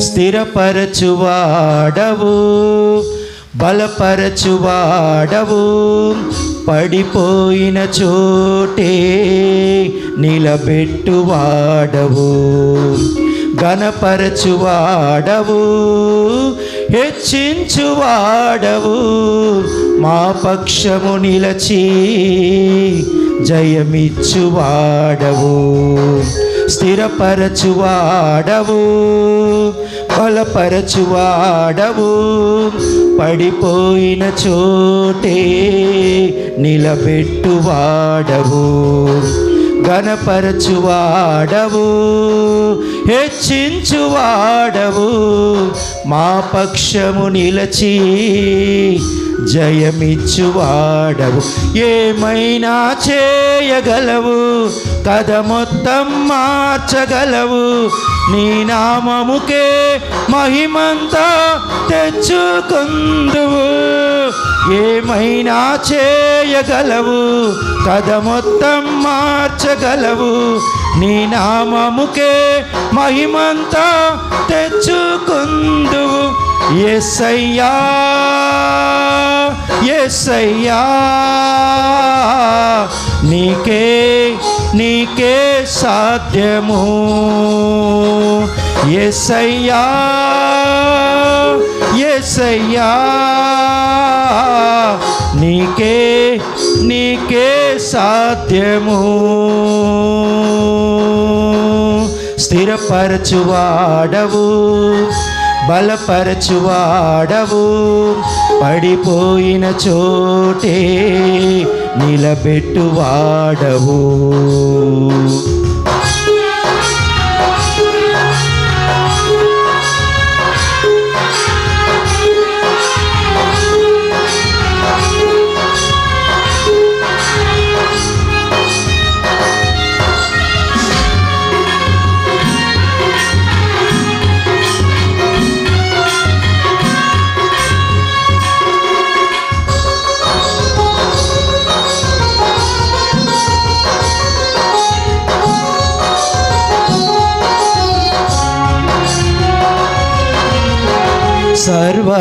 స్థిరపరచువాడవు, బలపరచువాడవు, పడిపోయిన చోటే నిలబెట్టువాడవు, ఘనపరచువాడవు, హెచ్చించువాడవు, మా పక్షము నిలచి జయమిచ్చువాడవు, స్థిరపరచువాడవు, బలపరచువాడవు, పడిపోయిన చోటే నిలబెట్టువాడవు, ఘనపరచువాడవు, హెచ్చించువాడవు, మా పక్షము నిలచి జయమిచ్చువాడవు. ఏమైనా చేయగలవు, కథ మొత్తం మార్చగలవు, నీ నామముకే మహిమంతా తెచ్చుకుందువు. ఏమైనా చేయగలవు, కథ మొత్తం మార్చగలవు, నీ నామముకే మహిమంతా తెచ్చుకుందువు. యేసయ్యా యేసయ్యా, నీకే నీకే సాధ్యము. యేసయ్యా యేసయ్యా, నీకే నీకే సాధ్యము. స్థిరపరచువాడవు, బలపరచువాడవు, పడిపోయిన చోటే నిలబెట్టువాడవు.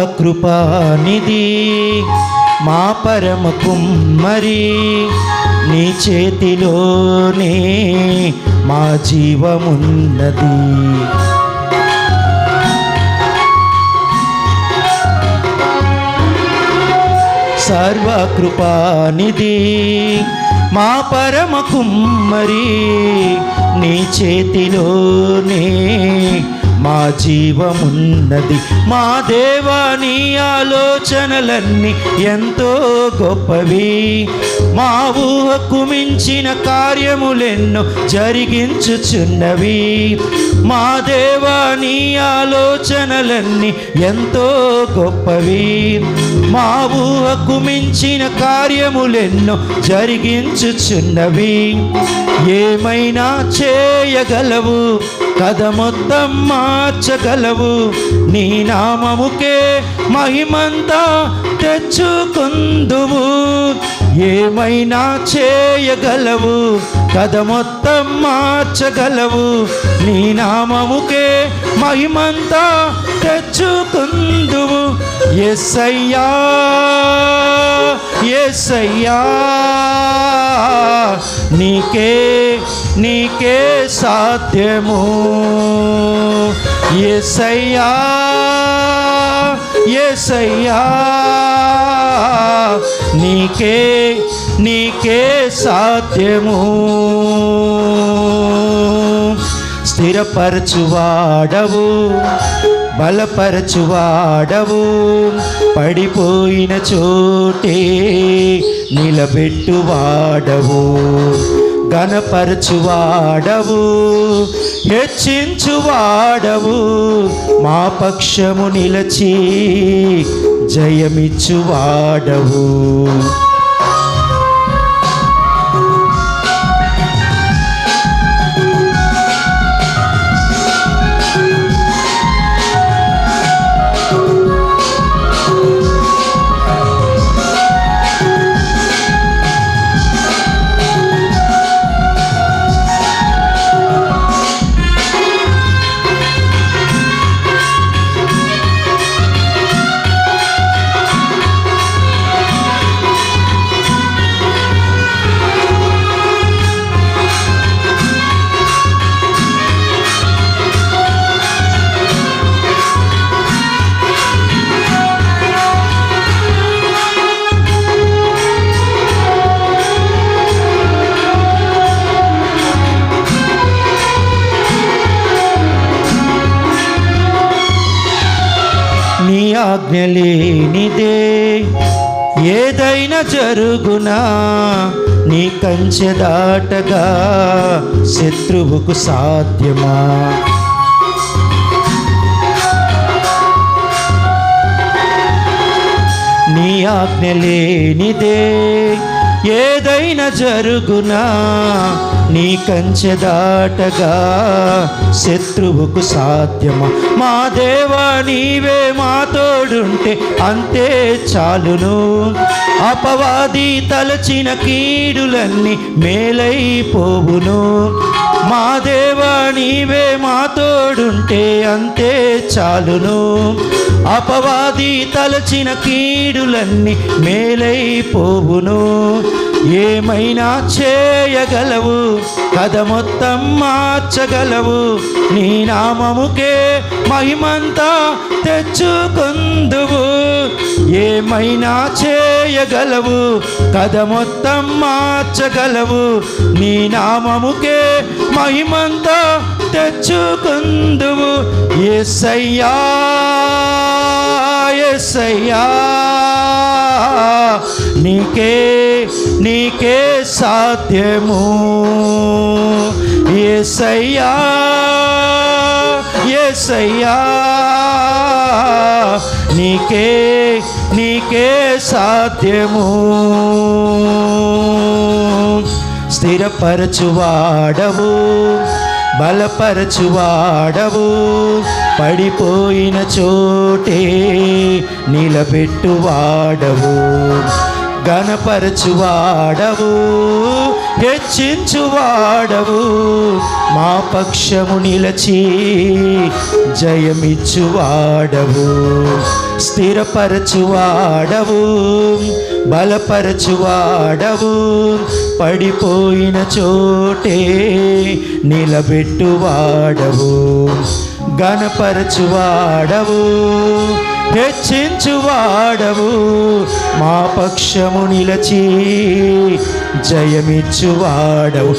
సర్వకృపానిధి మా పరమ కుమ్మరి, నీ చేతిలోనే మా జీవమున్నది. సర్వకృపానిధి మా పరమ కుమ్మరి, నీ చేతిలోనే మా జీవమున్నది. మా దేవా, నీ ఆలోచనలన్నీ ఎంతో గొప్పవి, మా ఊహకు మించిన కార్యములెన్నో జరిగించుచున్నవి. మా దేవా, నీ ఆలోచనలన్నీ ఎంతో గొప్పవి, మా ఊహకు మించిన కార్యములెన్నో జరిగించుచున్నవి. ఏమైనా చేయగలవు, కథ మొత్తం మార్చగలవు, నీ నామముకే మహిమంతా తెచ్చుకుందువు. ఏమైనా చేయగలవు, కథ మొత్తం మార్చగలవు, నీ నామముకే మహిమంతా తెచ్చుకుందువు. యేసయ్యా యేసయ్యా, నీకే నీకే సాధ్యము. యేసయ్యా యేసయ్యా, నీకే నీకే సాధ్యము. స్థిరపరచువాడవు, బలపరచువాడవు, పడిపోయిన చోటే నిలబెట్టువాడవు, ఘనపరచువాడవు, హెచ్చించువాడవు, మా పక్షము నిలచి జయమిచ్చువాడవు. నీ ఆజ్ఞ లేనిదే ఏదైనా జరుగునా, నీ కంచె దాటగా శత్రువుకు సాధ్యమా. నీ ఆజ్ఞ లేనిదే ఏదైనా జరుగునా, నీ కంచె దాటగా శత్రువుకు సాధ్యమా. మా దేవా నీవే మా తోడుంటే అంతే చాలును, అపవాది తలచిన కీడులన్నీ మేలైపోవును. మా దేవా నీవే మా తోడుంటే అంతే చాలును, అపవాది తలచిన కీడులన్నీ మేలైపోవును. ఏమైనా చేయగలవు, కథ మొత్తం మార్చగలవు, నీ నామముకే మహిమంతా తెచ్చుకుందువు. ఏమైనా చేయగలవు, కథ మొత్తం మార్చగలవు, నీ నామముకే మహిమంతా తెచ్చుకుందువు. యేసయ్యా యేసయ్యా నీకే సాధ్యము. యేసయ్యా యేసయ్యా నీకే సాధ్యము. స్థిరపరచువాడవు, బలపరచువాడవు, పడిపోయిన చోటే నిలబెట్టువాడవు, ఘనపరచువాడవు, హెచ్చించువాడవు, మా పక్షము నిలచి జయమిచ్చువాడవు. స్థిరపరచువాడవు, బలపరచువాడవు, పడిపోయిన చోటే నిలబెట్టువాడవు, ఘనపరచువాడవు, హెచ్చించువాడవు, మా పక్షము నిలచి జయమిచ్చువాడవు.